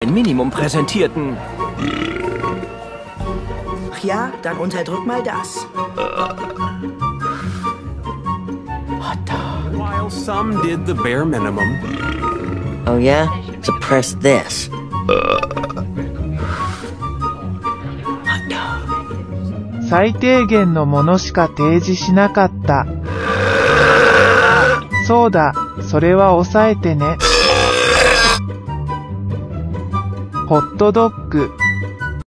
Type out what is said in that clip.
ein Minimum präsentierten. Ach ja, dann unterdrück mal das. While some did the bare minimum. Oh yeah? So press this. 最低限のものしか提示しなかった。そうだ、それは押さえてね。ホットドッグ。